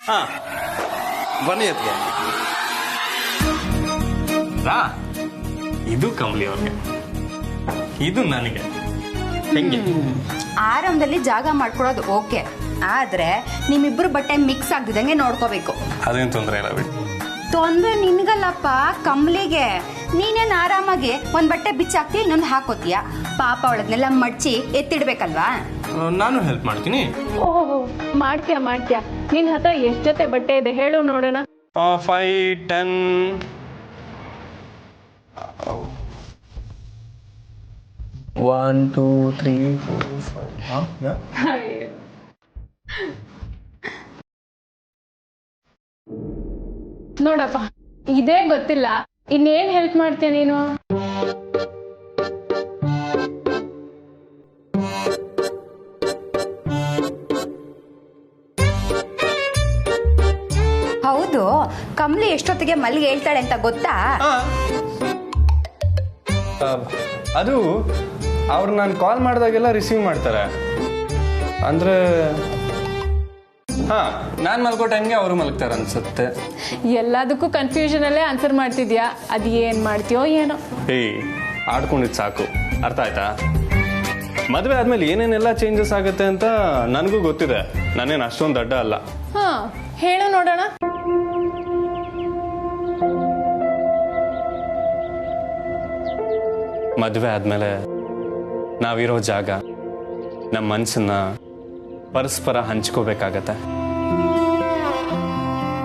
ಹಾ ಬನ್ನಿ ಅದಕ್ಕೆ ರಾ. ಇದು ಕಮಲಿ ಅವ್ರಿಗೆ, ಇದು ನನಗೆ. ಹೆಂಗೆ ಆರಂಭದಲ್ಲಿ ಜಾಗ ಮಾಡ್ಕೊಡೋದು ಓಕೆ, ಆದ್ರೆ ನಿಮ್ಮಿಬ್ರು ಬಟ್ಟೆ ಮಿಕ್ಸ್ ಆಗ್ತಿದಂಗೆ ನೋಡ್ಕೋಬೇಕು. ಅದೇನು ತೊಂದರೆ ಇಲ್ಲ ಬಿಡಿ. ತೊಂದ್ರೆ ನಿನ್ಗಲ್ಲಪ್ಪ, ಕಮ್ಲಿಗೆ. ನೀನೇನ್ ಆರಾಮಾಗಿ ಒಂದ್ ಬಟ್ಟೆ ಬಿಚ್ಚಾಕ್ತಿ, ಇನ್ನೊಂದು ಹಾಕೋತೀಯ. ಪಾಪ ಅವಳದ್ನೆಲ್ಲ ಮಡ್ಚಿ ಎತ್ತಿಡ್ಬೇಕಲ್ವಾ. ನಾನು ಹೆಲ್ಪ್ ಮಾಡ್ತೀನಿ. ಓಹೋ, ಮಾಡ್ತೀಯ. ನಿನ್ ಹತ್ರ ಎಷ್ಟ್ ಜೊತೆ ಬಟ್ಟೆ ಇದೆ ಹೇಳು ನೋಡೋಣ. 5, 10. One, two, three, four, five. Yeah. ನೋಡಪ್ಪ, ಇದೇ ಗೊತ್ತಿಲ್ಲ, ಇನ್ನೇನ್ ಹೆಲ್ಪ್ ಮಾಡ್ತೀಯ ನೀನು? ಹೌದು, ಕಮ್ಲಿ ಎಷ್ಟೊತ್ತಿಗೆ ಮಲ್ಲಿಗೆ ಹೇಳ್ತಾಳೆ ಅಂತ ಗೊತ್ತಾ? ಅದು ಅವ್ರು ನಾನು ಕಾಲ್ ಮಾಡಿದಾಗೆಲ್ಲ ರಿಸೀವ್ ಮಾಡ್ತಾರೆ. ಅಂದ್ರೆ ನಾನು ಮಲ್ಗೋ ಟೈಮ್ಗೆ ಅವರು ಮಲಗ್ತಾರೆ ಅನ್ಸುತ್ತೆ. ಎಲ್ಲದಕ್ಕೂ ಕನ್ಫ್ಯೂಷನ್ ಅಲ್ಲೇ ಆನ್ಸರ್ ಮಾಡ್ತಿದ್ಯಾ, ಅದ್ ಏನ್ ಮಾಡ್ತೀಯೋ ಏನೋ. ಆಡ್ಕೊಂಡಿದ್ ಸಾಕು, ಅರ್ಥ ಆಯ್ತಾ? ಮದುವೆ ಆದ್ಮೇಲೆ ಏನೇನೆಲ್ಲ ಚೇಂಜಸ್ ಆಗುತ್ತೆ ಅಂತ ನನಗೂ ಗೊತ್ತಿದೆ. ನಾನೇನು ಅಷ್ಟೊಂದು ದಡ್ಡ ಅಲ್ಲ. ಹೇಳು ನೋಡೋಣ. ಮದುವೆ ಆದ್ಮೇಲೆ ನಾವಿರೋ ಜಾಗ, ನಮ್ಮ ಮನಸ್ಸನ್ನ ಪರಸ್ಪರ ಹಂಚ್ಕೋಬೇಕಾಗತ್ತೆ.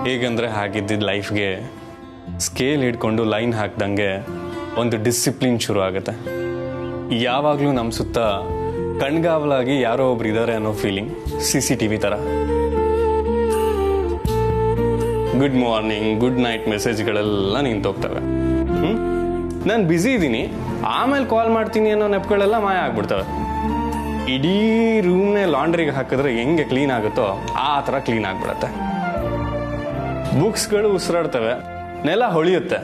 ಹೇಗಂದ್ರೆ ಹಾಗಿದ್ದಿದ್ದ ಲೈಫ್ಗೆ ಸ್ಕೇಲ್ ಹಿಡ್ಕೊಂಡು ಲೈನ್ ಹಾಕ್ದಂಗೆ ಒಂದು ಡಿಸಿಪ್ಲಿನ್ ಶುರು ಆಗುತ್ತೆ. ಯಾವಾಗಲೂ ನಮ್ಮ ಸುತ್ತ ಕಣ್ಗಾವಲಾಗಿ ಯಾರೋ ಒಬ್ರು ಇದ್ದಾರೆ ಅನ್ನೋ ಫೀಲಿಂಗ್, CCTV ಥರ. ಗುಡ್ ಮಾರ್ನಿಂಗ್, ಗುಡ್ ನೈಟ್ ಮೆಸೇಜ್ಗಳೆಲ್ಲ ನಿಂತೋಗ್ತವೆ. ನಾನು ಬ್ಯುಸಿ ಇದ್ದೀನಿ, ಆಮೇಲೆ ಕಾಲ್ ಮಾಡ್ತೀನಿ ಅನ್ನೋ ನೆಪಗಳೆಲ್ಲ ಮಾಯ ಆಗ್ಬಿಡ್ತವೆ. ಇಡೀ ರೂಮ್ನೇ ಲಾಂಡ್ರಿಗೆ ಹಾಕಿದ್ರೆ ಹೆಂಗೆ ಕ್ಲೀನ್ ಆಗುತ್ತೋ ಆ ಥರ ಕ್ಲೀನ್ ಆಗ್ಬಿಡತ್ತೆ. ಬುಕ್ಸ್ಗಳು ಉಸಿರಾಡ್ತವೆ, ನೆಲ ಹೊಳಿಯುತ್ತೆ,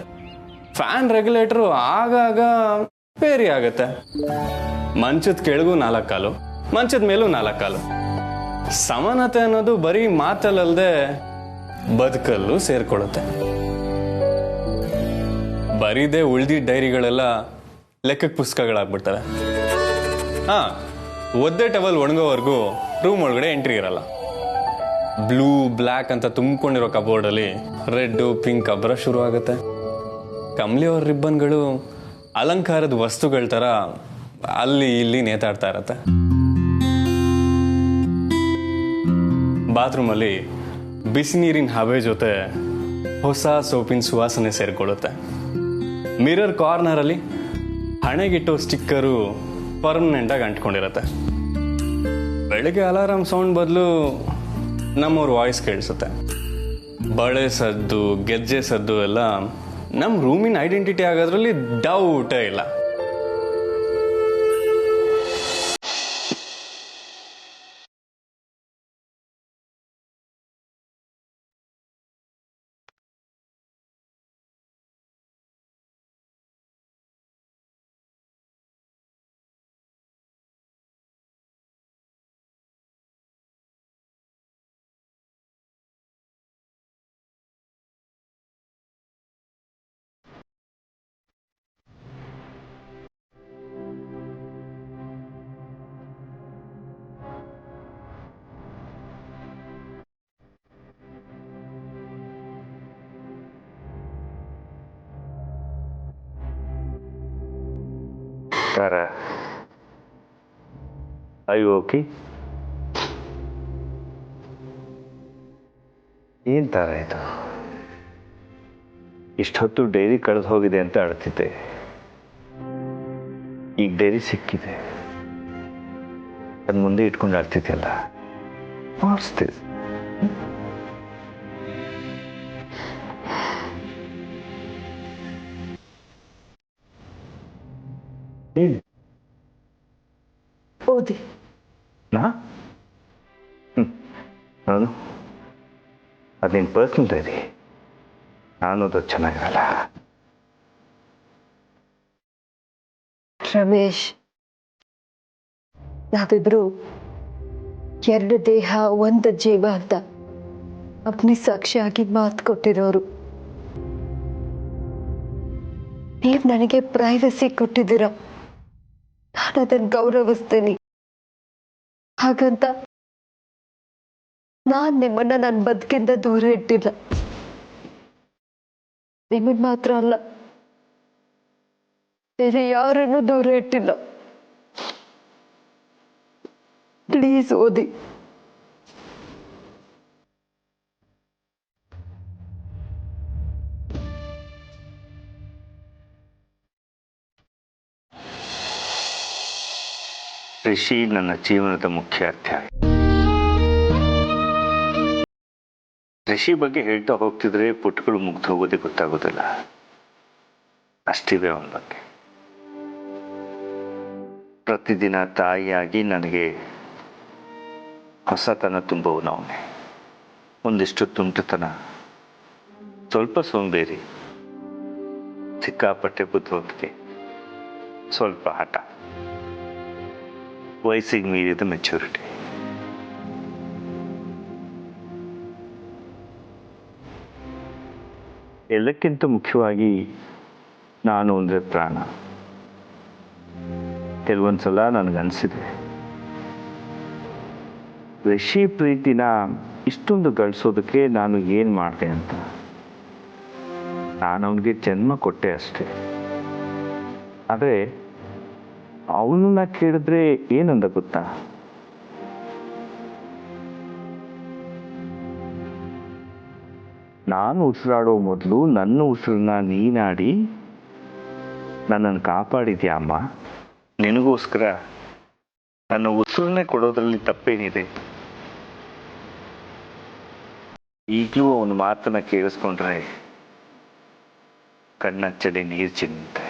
ಫ್ಯಾನ್ ರೆಗ್ಯುಲೇಟರು ಆಗಾಗ ವೇರಿ ಆಗುತ್ತೆ. ಮಂಚದ ಕೆಳಗೂ 4 ಕಾಲು, ಮಂಚದ ಮೇಲೂ 4 ಕಾಲು. ಸಮಾನತೆ ಅನ್ನೋದು ಬರೀ ಮಾತಲ್ಲದೆ ಬದುಕಲ್ಲೂ ಸೇರ್ಕೊಳ್ಳುತ್ತೆ. ಬರೀದೇ ಉಳ್ದಿದ್ದ ಡೈರಿಗಳೆಲ್ಲ ಲೆಕ್ಕಕ್ಕೆ ಪುಸ್ತಕಗಳಾಗ್ಬಿಡ್ತವೆ. ಒದ್ದೆ ಟವಲ್ ಒಣಗೋವರೆಗೂ ರೂಮ್ ಒಳಗಡೆ ಎಂಟ್ರಿ ಇರಲ್ಲ. ಬ್ಲೂ ಬ್ಲ್ಯಾಕ್ ಅಂತ ತುಂಬಿಕೊಂಡಿರೋ ಕಬೋರ್ಡಲ್ಲಿ ರೆಡ್ಡು ಪಿಂಕ್ ಅಬ್ಬರ ಶುರು ಆಗುತ್ತೆ. ಕಮಲಿ ಅವ್ರ ರಿಬ್ಬನ್ಗಳು ಅಲಂಕಾರದ ವಸ್ತುಗಳ ಥರ ಅಲ್ಲಿ ಇಲ್ಲಿ ನೇತಾಡ್ತಾ ಇರತ್ತೆ. ಬಾತ್ರೂಮಲ್ಲಿ ಬಿಸಿ ನೀರಿನ ಹಬೆ ಜೊತೆ ಹೊಸ ಸೋಪಿನ ಸುವಾಸನೆ ಸೇರಿಕೊಳ್ಳುತ್ತೆ. Mirror ಕಾರ್ನರಲ್ಲಿ ಹಣೆಗಿಟ್ಟು sticker ಪರ್ಮನೆಂಟಾಗಿ ಅಂಟ್ಕೊಂಡಿರತ್ತೆ. ಬೆಳಿಗ್ಗೆ ಅಲಾರಾಮ್ ಸೌಂಡ್ ಬದಲು ನಮ್ಮವ್ರ ವಾಯ್ಸ್ ಕೇಳಿಸುತ್ತೆ. ಬಳೆ ಸದ್ದು, ಗೆಜ್ಜೆ ಸದ್ದು ಎಲ್ಲ ನಮ್ಮ ರೂಮಿನ ಐಡೆಂಟಿಟಿ ಆಗೋದ್ರಲ್ಲಿ ಡೌಟೇ ಇಲ್ಲ. Tara, are you okay? ಏನು ತರ ಇದು? ಇಷ್ಟೊತ್ತು ಡೈರಿ ಕಳೆದು ಹೋಗಿದೆ ಅಂತ ಅಳ್ತಿದ್ದೆ. ಈಗ ಡೈರಿ ಸಿಕ್ಕಿದೆ, ಅದು ಮುಂದೆ ಇಟ್ಕೊಂಡು ಅಳ್ತಿದ್ಯಲ್ಲ. What's this? ಓದಿ. ನಾನು ಅದು ನಿನ್ನ ಪರ್ಸ್ನಲ್ ಡೈರಿ, ನಾನು ಅದು ಚೆನ್ನಾಗಿರಲ್ಲ. ರಮೇಶ್, ನಾವಿಬ್ರು ಎರಡು ದೇಹ ಒಂದು ಜೀವ ಅಂತ ಅಗ್ನಿ ಸಾಕ್ಷಿಯಾಗಿ ಮಾತು ಕೊಟ್ಟಿರೋರು. ನೀವು ನನಗೆ ಪ್ರೈವಸಿ ಕೊಟ್ಟಿದ್ದೀರ, ನಾನು ಅದನ್ನು ಗೌರವಿಸ್ತೀನಿ. ಹಾಗಂತ ನಾನು ನಿಮ್ಮನ್ನ ನನ್ನ ಬದುಕಿಂದ ದೂರ ಇಟ್ಟಿಲ್ಲ. ನಿಮ್ಮನ್ನ ಮಾತ್ರ ಅಲ್ಲ, ಬೇರೆ ಯಾರನ್ನೂ ದೂರ ಇಟ್ಟಿಲ್ಲ. ಪ್ಲೀಸ್ ಓದಿ. ರಿಷಿ ನನ್ನ ಜೀವನದ ಮುಖ್ಯ ಅಧ್ಯಾಯ. ರಿಷಿ ಬಗ್ಗೆ ಹೇಳ್ತಾ ಹೋಗ್ತಿದ್ರೆ ಪುಟ್ಟಗಳು ಮುಗ್ದು ಹೋಗೋದೇ ಗೊತ್ತಾಗೋದಿಲ್ಲ. ಅಷ್ಟಿವೆ ಅವನ ಬಗ್ಗೆ. ಪ್ರತಿದಿನ ತಾಯಿಯಾಗಿ ನನಗೆ ಹೊಸತನ ತುಂಬುವನು ಅವನೇ. ಒಂದಿಷ್ಟು ತುಂಟತನ, ಸ್ವಲ್ಪ ಸೋಂಬೇರಿ, ಸಿಕ್ಕಾಪಟ್ಟೆ ಬುದ್ಧಿವಂತಿಕೆ, ಸ್ವಲ್ಪ ಹಠ, ವಯಸ್ಸಿಗೆ ಮೀರಿದ ಮೆಚುರಿಟಿ. ಎಲ್ಲಕ್ಕಿಂತ ಮುಖ್ಯವಾಗಿ ನಾನು ಅಂದರೆ ಪ್ರಾಣ. ಕೆಲವೊಂದ್ಸಲ ನನಗನ್ಸಿದೆ, ರಿಷಿ ಪ್ರೀತಿನ ಇಷ್ಟೊಂದು ಗಳಿಸೋದಕ್ಕೆ ನಾನು ಏನು ಮಾಡಿದೆ ಅಂತ. ನಾನು ಅವನಿಗೆ ಜನ್ಮ ಕೊಟ್ಟೆ ಅಷ್ಟೆ. ಆದರೆ ಅವನನ್ನ ಕೇಳಿದ್ರೆ ಏನಂದ ಗೊತ್ತಾ? ನಾನು ಉಸಿರಾಡೋ ಮೊದಲು ನನ್ನ ಉಸಿರನ್ನ ನೀನಾಡಿ ನನ್ನನ್ನು ಕಾಪಾಡಿದ್ಯಾ ಅಮ್ಮ. ನಿನಗೋಸ್ಕರ ನನ್ನ ಉಸಿರನ್ನೇ ಕೊಡೋದ್ರಲ್ಲಿ ತಪ್ಪೇನಿದೆ? ಈಗಲೂ ಅವನ ಮಾತನ್ನ ಕೇಳಿಸ್ಕೊಂಡ್ರೆ ಕಣ್ಣಚ್ಚಡಿ ನೀರು ಚಿನ್ನುತ್ತೆ.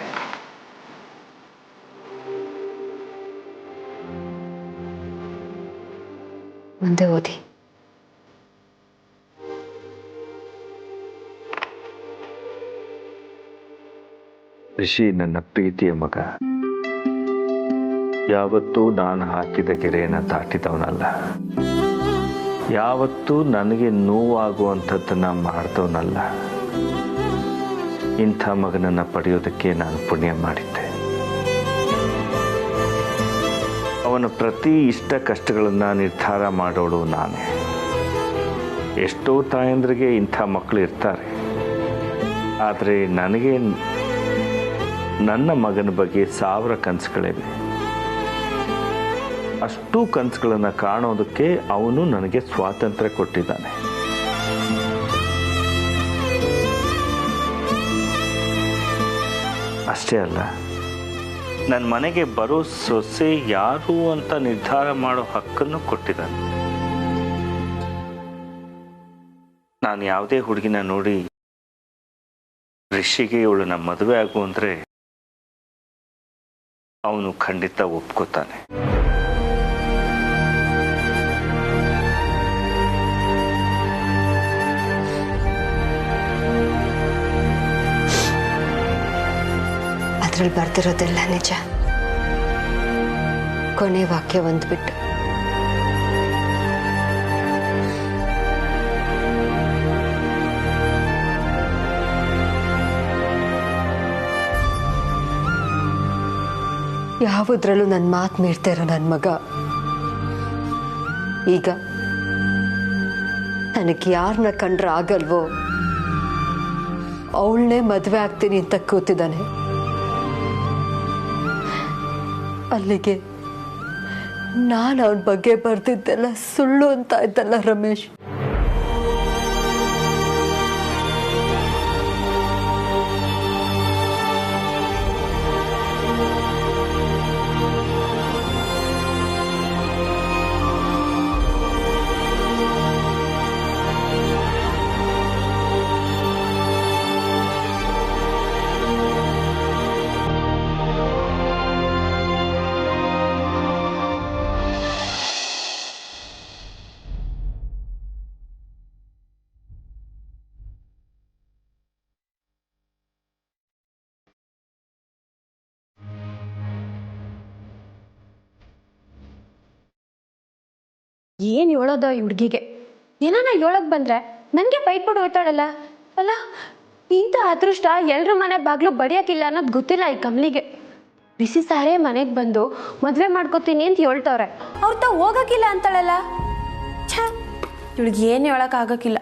ಮುಂದೆ ಓದಿ. ರಿಷಿ ನನ್ನ ಪ್ರೀತಿಯ ಮಗ. ಯಾವತ್ತೂ ನಾನು ಹಾಕಿದ ಗೆರೆಯನ್ನು ದಾಟಿದವನಲ್ಲ. ಯಾವತ್ತೂ ನನಗೆ ನೋವಾಗುವಂಥದ್ದನ್ನು ಮಾಡಿದವನಲ್ಲ. ಇಂಥ ಮಗನನ್ನು ಪಡೆಯೋದಕ್ಕೆ ನಾನು ಪುಣ್ಯ ಮಾಡಿದ್ದೆ. ಅವನ ಪ್ರತಿ ಇಷ್ಟ ಕಷ್ಟಗಳನ್ನು ನಿರ್ಧಾರ ಮಾಡೋಳು ನಾನೇ. ಎಷ್ಟೋ ತಾಯಂದ್ರಿಗೆ ಇಂಥ ಮಕ್ಕಳು ಇರ್ತಾರೆ. ಆದರೆ ನನಗೆ ನನ್ನ ಮಗನ ಬಗ್ಗೆ 1000 ಕನಸುಗಳಿವೆ. ಅಷ್ಟೂ ಕನಸುಗಳನ್ನು ಕಾಣೋದಕ್ಕೆ ಅವನು ನನಗೆ ಸ್ವಾತಂತ್ರ್ಯ ಕೊಟ್ಟಿದ್ದಾನೆ. ಅಷ್ಟೇ ಅಲ್ಲ, ನನ್ನ ಮನೆಗೆ ಬರೋ ಸೊಸೆ ಯಾರು ಅಂತ ನಿರ್ಧಾರ ಮಾಡೋ ಹಕ್ಕನ್ನು ಕೊಟ್ಟಿದ್ದಾನೆ. ನಾನು ಯಾವುದೇ ಹುಡುಗಿನ ನೋಡಿ ರಿಷಿಗೆ ಇವಳನ್ನ ಮದುವೆ ಆಗು ಅಂದರೆ ಅವನು ಖಂಡಿತ ಒಪ್ಕೋತಾನೆ. ಅದ್ರಲ್ಲಿ ಬರ್ದಿರೋದೆಲ್ಲ ನಿಜ. ಕೊನೆ ವಾಕ್ಯ ಒಂದು ಬಿಟ್ಟು. ಯಾವುದ್ರಲ್ಲೂ ನನ್ನ ಮಾತು ಮೀರ್ತಾ ಇರೋ ನನ್ನ ಮಗ ಈಗ ನನಗೆ ಯಾರನ್ನ ಕಂಡ್ರೆ ಆಗಲ್ವೋ ಅವಳನ್ನೇ ಮದುವೆ ಆಗ್ತೀನಿ ಅಂತ ಕೂತಿದ್ದಾನೆ. ಅಲ್ಲಿಗೆ ನಾನು ಅವನ ಬಗ್ಗೆ ಬರ್ದಿದ್ದೆಲ್ಲ ಸುಳ್ಳು ಅಂತ ಆಯ್ತಲ್ಲ ರಮೇಶ್. ಏನು ಹೇಳೋದ ಈ ಹುಡುಗಿಗೆ? ಏನಾನ ಹೇಳಕ್ ಬಂದ್ರೆ ನನಗೆ ಬೈಟ್ಬಿಟ್ಟು ಹೋಗ್ತಾಳಲ್ಲ. ಅಲ್ಲ, ಇಂಥ ಅದೃಷ್ಟ ಎಲ್ರ ಮನೆ ಬಾಗ್ಲು ಬಡಿಯೋಕ್ಕಿಲ್ಲ ಅನ್ನೋದು ಗೊತ್ತಿಲ್ಲ ಈ ಕಮಲಿಗೆ. ರಿಷಿ ಸಾರೇ ಮನೆಗೆ ಬಂದು ಮದುವೆ ಮಾಡ್ಕೋತೀನಿ ಅಂತ ಹೇಳ್ತವ್ರೆ. ಅವ್ರ ತಾವ್ ಹೋಗಕ್ಕಿಲ್ಲ ಅಂತಾಳಲ್ಲ. ಛ, ಇವಳಿಗೆ ಏನು ಹೇಳಕ್ಕಾಗಕ್ಕಿಲ್ಲ.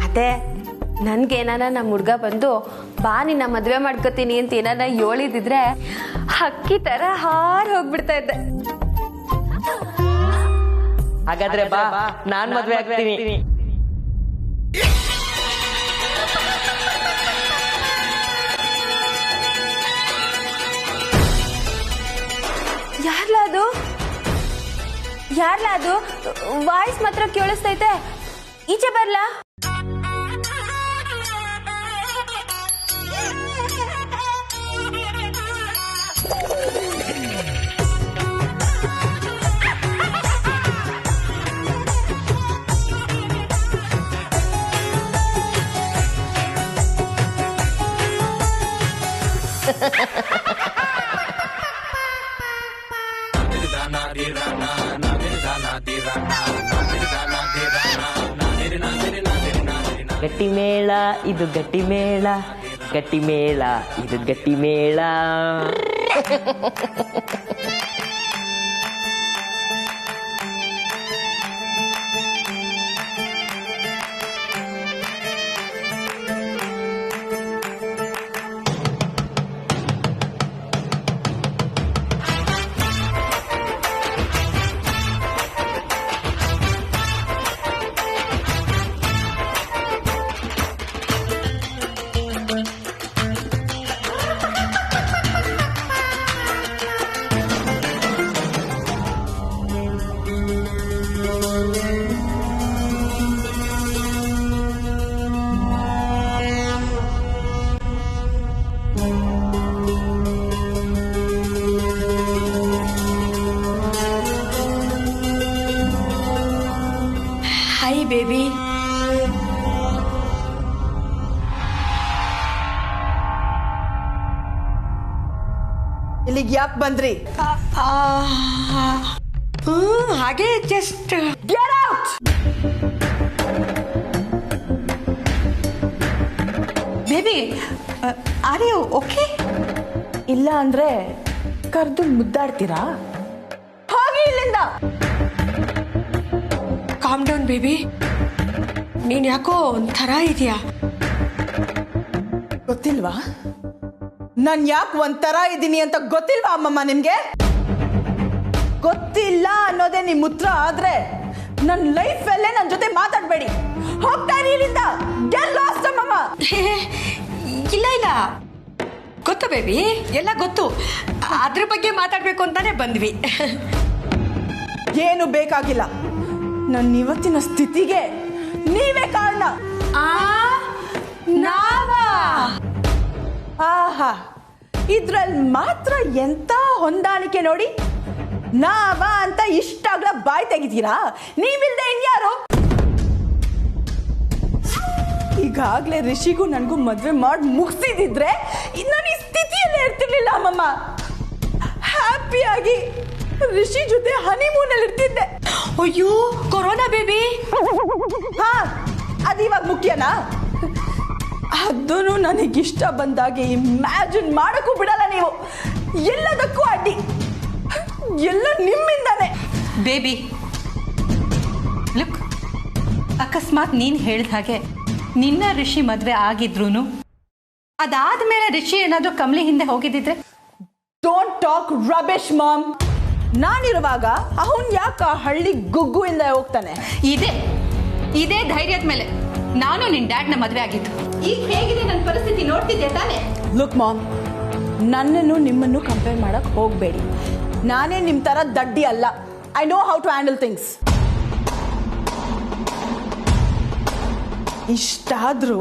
ಅದೇ ನನ್ಗೇನಾನ ನಮ್ಮ ಹುಡ್ಗ ಬಂದು ಬಾ ನಿನ್ನ ಮದುವೆ ಮಾಡ್ಕೋತೀನಿ ಅಂತ ಏನಾನ ಹೇಳಿದಿದ್ರೆ ಹಕ್ಕಿ ತರ ಹಾರ್ ಹೋಗ್ಬಿಡ್ತಾ ಇದ್ದೆ. ಹಾಗಾದ್ರೆ ಬಾ, ನಾನ್ ಮದ್ವೆ ಆಗ್ತೀನಿ. ಯಾರ್ಲ ಅದು ವಾಯ್ಸ್ ಮಾತ್ರ ಕೇಳಿಸ್ತೈತೆ. ಈಚೆ ಬರ್ಲಾ? ಗಟ್ಟಿ ಮೇಳ ಇದು ಗಟ್ಟಿ ಮೇಳ, ಗಟ್ಟಿ ಮೇಳ ಇದು ಗಟ್ಟಿ ಮೇಳ. Hi baby. ಇಲ್ಲಿಗೆ ಯಾಕೆ ಬಂದ್ರಿ? ಹಾಗೆ just get out. Baby, are you okay? ಇಲ್ಲ ಅಂದ್ರೆ ಕರ್ದು ಮುದ್ದಾಡ್ತೀರಾ? ಹೋಗಿ ಇಲ್ಲಿಂದ. Calm down baby. ನೀನ್ ಯಾಕೋ ಒಂಥರ ಇದೆಯಾ? ಗೊತ್ತಿಲ್ವಾ ನಾನ್ ಯಾಕೆ ಒಂಥರ ಇದ್ದೀನಿ ಅಂತ? ಗೊತ್ತಿಲ್ವಾ ಅಮ್ಮಮ್ಮ ನಿಮ್ಗೆ? ಗೊತ್ತಿಲ್ಲ ಅನ್ನೋದೇ ನಿಮ್ ಉತ್ತರ ಆದ್ರೆ ನನ್ನ ಲೈಫಲ್ಲೇ ನನ್ನ ಜೊತೆ ಮಾತಾಡ್ಬೇಡಿ. ಹೋಗ್ತಾ ಇರಿ ಇಲ್ಲಿಂದ. ಗೆಟ್ ಲಾಸ್ಟ್ ಅಮ್ಮಮ್ಮ. ಇಲ್ಲ ಇಲ್ಲ, ಗೊತ್ತು ಬೇಬಿ, ಎಲ್ಲ ಗೊತ್ತು. ಅದ್ರ ಬಗ್ಗೆ ಮಾತಾಡ್ಬೇಕು ಅಂತಾನೆ ಬಂದ್ವಿ. ಏನು ಬೇಕಾಗಿಲ್ಲ. ನನ್ನ ಇವತ್ತಿನ ಸ್ಥಿತಿಗೆ ನೀವೇ ಕಾರಣ. ನಾವಾ? ಆಹಾ, ಇದ್ರಲ್ಲಿ ಮಾತ್ರ ಎಂತ ಹೊಂದಾಣಿಕೆ ನೋಡಿ. ನಾವಾ ಅಂತ ಇಷ್ಟಾಗ್ಲ ಬಾಯ್ ತೆಗಿತೀರಾ? ನೀವಿಲ್ದೆ ಇನ್ಯಾರು? ಈಗಾಗ್ಲೇ ರಿಷಿಗೂ ನನಗೂ ಮದ್ವೆ ಮಾಡಿ ಮುಗಿಸಿದಿದ್ರೆ ನಾನು ಈ ಸ್ಥಿತಿಯಲ್ಲೇ ಇರ್ತಿರ್ಲಿಲ್ಲ ಅಮ್ಮಮ್ಮ. ಹ್ಯಾಪಿಯಾಗಿ ರಿಷಿ ಜೊತೆ ಹನಿಮೂನಲ್ಲಿ ಇರ್ತಿದ್ದೆ. ಅಯ್ಯೋ ಕೊರೋನಾ ಬೇಬಿ. ಹಾ, ಅದು ಇವಾಗ ಮುಖ್ಯನಾ? ಅದನ್ನು ನನಗಿಷ್ಟ ಬಂದಾಗೆ ಇಮ್ಯಾಜಿನ್ ಮಾಡಕ್ಕೂ ಬಿಡಲ್ಲ ನೀವು. ಎಲ್ಲದಕ್ಕೂ ಅಡ್ಡಿ. ಎಲ್ಲ ನಿಮ್ಮಿಂದಾನೆ. ಬೇಬಿ ಲುಕ್, ಅಕಸ್ಮಾತ್ ನೀನು ಹೇಳಿದ ಹಾಗೆ ನಿನ್ನ ರಿಷಿ ಮದುವೆ ಆಗಿದ್ರು ಅದಾದ್ಮೇಲೆ ರಿಷಿ ಏನಾದರೂ ಕಮಲಿ ಹಿಂದೆ ಹೋಗಿದ್ದಿದ್ರೆ? Don't talk rubbish mom. ನಾನಿರುವಾಗ ಅವನ್ ಯಾಕೆ ಹಳ್ಳಿ ಗುಗ್ಗುವಿಂದ ಹೋಗ್ತಾನೆ? ಇದೇ ಧೈರ್ಯದ ಮೇಲೆ ನಾನು ನಿನ್ನ ಡ್ಯಾಡ್ನ ಮದುವೆ ಆಗಿದ್ದು. ಈಗ ಹೇಗಿದೆ ನನ್ನ ಪರಿಸ್ಥಿತಿ ನೋಡ್ತಿದ್ದೆ ತಾನೆ? ಲುಕ್ ಮಾಮ್, ನನ್ನನ್ನು ನಿಮ್ಮನ್ನು ಕಂಪೇರ್ ಮಾಡಕ್ ಹೋಗಬೇಡಿ. ನಾನೇ ನಿಮ್ಮ ಥರ ದಡ್ಡಿ ಅಲ್ಲ. I know how to handle things. ಇಷ್ಟಾದರೂ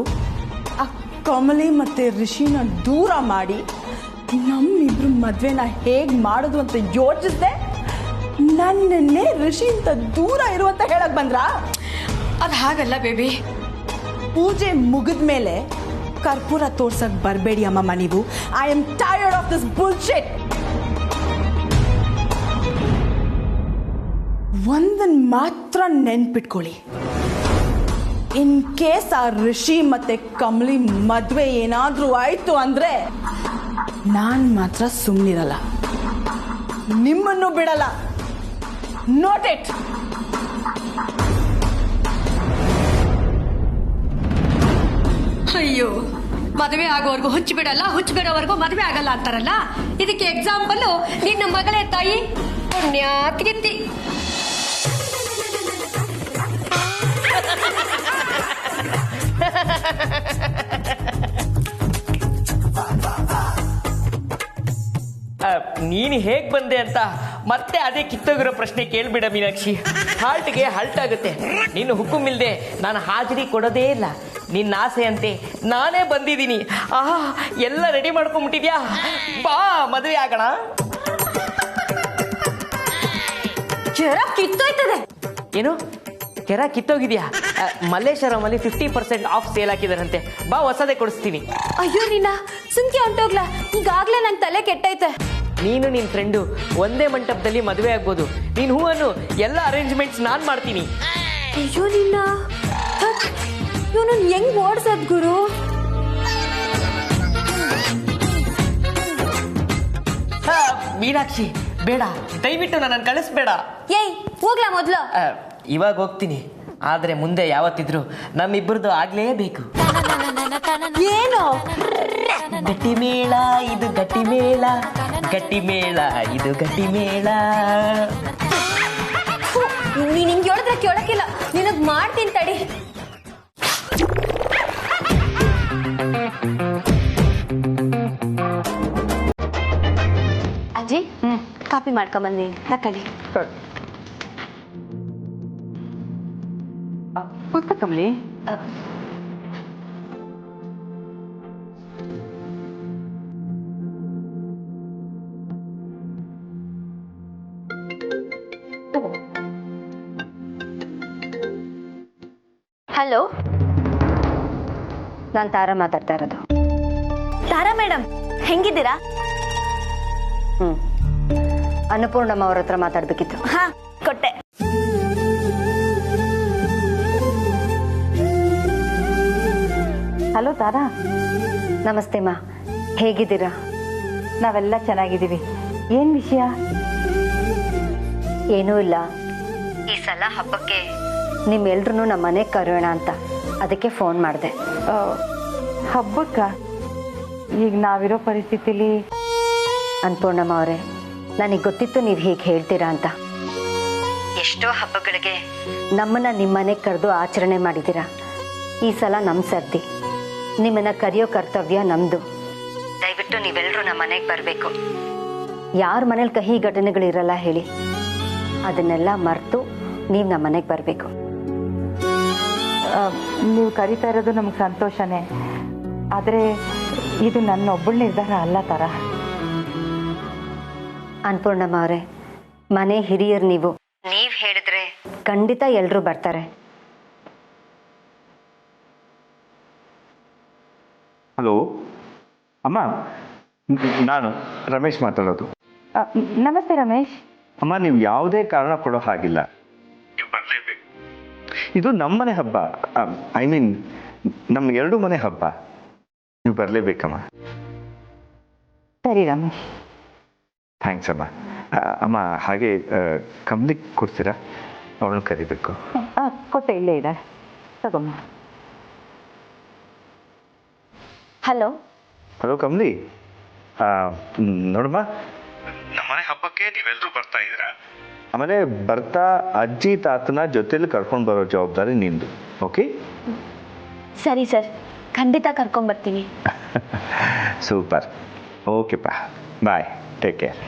ಆ ಕಮಲಿ ಮತ್ತೆ ರಿಷಿನ ದೂರ ಮಾಡಿ ನಮ್ಮಿಬ್ರು ಮದ್ವೆನ ಹೇಗೆ ಮಾಡೋದು ಅಂತ ಯೋಚಿಸ್ದೆ. ನನ್ನನ್ನೇ ರಿಷಿ ಅಂತ ದೂರ ಇರುವಂತ ಹೇಳಕ್ ಬಂದ್ರಾ? ಅದು ಹಾಗಲ್ಲ ಬೇಬಿ. ಪೂಜೆ ಮುಗಿದ ಮೇಲೆ ಕರ್ಪೂರ ತೋರ್ಸಕ್ ಬರಬೇಡಿ ಅಮ್ಮಮ್ಮ ನೀವು. I am tired of this bullshit. ಒಂದನ್ ಮಾತ್ರ ನೆನ್ಪಿಟ್ಕೊಳ್ಳಿ, ಇನ್ ಕೇಸ್ ಆ ಋಷಿ ಮತ್ತೆ ಕಮಲಿ ಮದ್ವೆ ಏನಾದ್ರೂ ಆಯ್ತು ಅಂದ್ರೆ ನಾನ್ ಮಾತ್ರ ಸುಮ್ಮನಿರಲ್ಲ, ನಿಮ್ಮನ್ನು ಬಿಡಲ್ಲ. Note it. ಅಯ್ಯೋ, ಮದುವೆ ಆಗೋವರೆಗೂ ಹುಚ್ಚು ಬಿಡಲ್ಲ, ಹುಚ್ಚು ಬಿಡೋವರೆಗೂ ಮದುವೆ ಆಗಲ್ಲ ಅಂತಾರಲ್ಲ, ಇದಕ್ಕೆ ಎಕ್ಸಾಂಪಲ್ ನಿನ್ನ ಮಗಳೇ ತಾಯಿ ಪುಣ್ಯಾತ್ಗಿತ್ತಿ. ನೀನು ಹೇಗ್ ಬಂದೆ ಅಂತ ಮತ್ತೆ ಅದೇ ಕಿತ್ತೋಗಿರೋ ಪ್ರಶ್ನೆ ಕೇಳ್ಬಿಡ ಮೀನಾಕ್ಷಿ. ಹಾಲ್ಟ್ಗೆ ಹಲ್ಟ್ ಆಗುತ್ತೆ. ನೀನು ಹುಕುಂ ಇಲ್ದೆ ನಾನು ಹಾಜರಿ ಕೊಡೋದೇ ಇಲ್ಲ. ನಿನ್ನ ಆಸೆ ಅಂತೆ ನಾನೇ ಬಂದಿದ್ದೀನಿ. ಆಹಾ, ಎಲ್ಲ ರೆಡಿ ಮಾಡ್ಕೊಂಡ್ಬಿಟ್ಟಿದ್ಯಾ? ಬಾ ಮದುವೆ ಆಗೋಣ. ಕೆರ ಕಿತ್ತೋಯ್ತದೆ. ಏನು ಕೆರ ಕಿತ್ತೋಗಿದ್ಯಾ? ಮಲ್ಲೇಶ್ವರಮಲ್ಲಿ 50% ಆಫ್ ಸೇಲ್ ಹಾಕಿದಾರಂತೆ. ಬಾ ಹೊಸದೇ ಕೊಡಿಸ್ತೀನಿ. ಅಯ್ಯೋ ನಿನ್ನ ಸುಮ್ಕೆ ಹೊಂಟೋಗ್ಲಾ, ಈಗಾಗ್ಲೇ ನನ್ ತಲೆ ಕೆಟ್ಟೈತೆ. ನೀನು ನಿನ್ನ ಫ್ರೆಂಡು ಒಂದೇ ಮಂಟಪದಲ್ಲಿ ಮದುವೆ ಆಗ್ಬೋದು. ನೀನು ಹೂವನ್ನು ಎಲ್ಲ ಅರೇಂಜ್ಮೆಂಟ್ಸ್ ನಾನು ಮಾಡ್ತೀನಿ. ಅಯ್ಯೋ ನಿನ್ನ ಇವನು ಹೆಂಗ್ ಓಡ್ಸದ್ ಗುರು? ಮೀನಾಕ್ಷಿ ಬೇಡ, ದಯವಿಟ್ಟು ನನ್ನನ್ನು ಕಳಿಸ್ಬೇಡ. ಏಯ್ ಹೋಗ್ಲಾ ಮೊದ್ಲು. ಇವಾಗ ಹೋಗ್ತೀನಿ, ಆದ್ರೆ ಮುಂದೆ ಯಾವತ್ತಿದ್ರು ನಮ್ಮಿಬ್ಬರದು ಆಗ್ಲೇಬೇಕು. ಏನು? ಗಟ್ಟಿ ಮೇಳ ಇದು ಗಟ್ಟಿ ಮೇಳ, ಗಟ್ಟಿ ಮೇಳ ಇದು ಗಟ್ಟಿ ಮೇಳ. ನೀನ್ ಹಿಂಗ್ ಹೇಳಿದ್ರೆ ಕೇಳಕ್ಕಿಲ್ಲ, ನಿನಗ್ ಮಾಡ್ತೀನಿ ತಡಿ. ಅಜ್ಜಿ ಕಾಪಿ ಮಾಡ್ಕೊಂಬಂದಿನಿ, ತಕೊಳ್ಳಿ. ಕೂತ್ಕೋ ಕಮಲಿ. ಹಲೋ, ನಾನು ತಾರಾ ಮಾತಾಡ್ತಾ ಇರೋದು. ತಾರಾ ಮೇಡಮ್ ಹೆಂಗಿದ್ದೀರಾ? ಅನ್ನಪೂರ್ಣಮ್ಮ ಅವ್ರ ಹತ್ರ ಮಾತಾಡ್ಬೇಕಿತ್ತು. ಹಾ ಕೊಟ್ಟೆ. ಹಲೋ ತಾರಾ. ನಮಸ್ತೆ ಮಾ, ಹೇಗಿದ್ದೀರಾ? ನಾವೆಲ್ಲ ಚೆನ್ನಾಗಿದ್ದೀವಿ. ಏನ್ ವಿಷಯ? ಏನೂ ಇಲ್ಲ, ಈ ಸಲ ಹಬ್ಬಕ್ಕೆ ನಿಮ್ಮೆಲ್ರೂ ನಮ್ಮ ಮನೆಗೆ ಕರೆಯೋಣ ಅಂತ, ಅದಕ್ಕೆ ಫೋನ್ ಮಾಡಿದೆ. ಹಬ್ಬಕ್ಕ? ಈಗ ನಾವಿರೋ ಪರಿಸ್ಥಿತಿಲಿ. ಅನ್ನಪೂರ್ಣಮ್ಮ ಅವರೇ, ನನಗೆ ಗೊತ್ತಿತ್ತು ನೀವು ಹೀಗೆ ಹೇಳ್ತೀರಾ ಅಂತ. ಎಷ್ಟೋ ಹಬ್ಬಗಳಿಗೆ ನಮ್ಮನ್ನ ನಿಮ್ಮ ಮನೆಗೆ ಕರೆದು ಆಚರಣೆ ಮಾಡಿದ್ದೀರಾ. ಈ ಸಲ ನಮ್ಮ ಸರ್ದಿ, ನಿಮ್ಮನ್ನ ಕರೆಯೋ ಕರ್ತವ್ಯ ನಮ್ಮದು. ದಯವಿಟ್ಟು ನೀವೆಲ್ಲರೂ ನಮ್ಮ ಮನೆಗೆ ಬರಬೇಕು. ಯಾರ ಮನೇಲಿ ಕಹಿ ಘಟನೆಗಳಿರಲ್ಲ ಹೇಳಿ, ಅದನ್ನೆಲ್ಲ ಮರೆತು ನೀವು ನಮ್ಮ ಮನೆಗೆ ಬರಬೇಕು. ನೀವು ಕರೀತಾ ಇರೋದು ನಮ್ಗೆ ಸಂತೋಷನೇ, ಆದರೆ ಇದು ನನ್ನ ಒಬ್ಬಳ ನಿರ್ಧಾರ ಅಲ್ಲ ತಾರಾ. ಅನ್ನಪೂರ್ಣಮ್ಮ ಅವರೇ, ಮನೆ ಹಿರಿಯರು ನೀವು ಹೇಳಿದ್ರೆ ಖಂಡಿತ ಎಲ್ಲರೂ ಬರ್ತಾರೆ. ಹಲೋ ಅಮ್ಮ, ನಾನು ರಮೇಶ್ ಮಾತಾಡೋದು. ನಮಸ್ತೆ ರಮೇಶ್. ಅಮ್ಮ, ನೀವು ಯಾವುದೇ ಕಾರಣ ಕೊಡೋ ಹಾಗಿಲ್ಲ, ನೀವು ಬರಲೇಬೇಕು. ಇದು ನಮ್ಮನೆ ಹಬ್ಬ, ಐ ಮೀನ್ ನಮ್ಮ ಎರಡು ಮನೆ ಹಬ್ಬ. ನೀವು ಬರಲೇಬೇಕಮ್ಮ. ಸರಿ ರಮೇಶ್. ಥ್ಯಾಂಕ್ಸ್ ಅಮ್ಮ. ಅಮ್ಮ, ಹಾಗೆ ಕಮಲಿ ಕೊಡ್ತೀರಾ? ಅವಳನ್ನು ಕರಿಬೇಕು. ಕೊಟ್ಟೆ, ಇಲ್ಲೇ ಇದ್ದಾಳೆ, ತಗೊಮ್ಮ. ಹಲೋ ಹಲೋ ಕಮಲಿ, ನೋಡಮ್ಮ, ನಮ್ಮನೆ ಹಬ್ಬಕ್ಕೆ ನೀವೆಲ್ಲರೂ ಬರ್ತಾ ಇದ್ದೀರಾ. ಆಮೇಲೆ ಬರ್ತಾ ಅಜ್ಜಿ ತಾತನ ಜೊತೆಲಿ ಕರ್ಕೊಂಡು ಬರೋ ಜವಾಬ್ದಾರಿ ನಿಂದು. ಓಕೆ? ಸರಿ ಸರ್, ಖಂಡಿತ ಕರ್ಕೊಂಬರ್ತೀನಿ. ಸೂಪರ್. ಓಕೆಪ್ಪ, ಬಾಯ್, ಟೇಕ್ ಕೇರ್.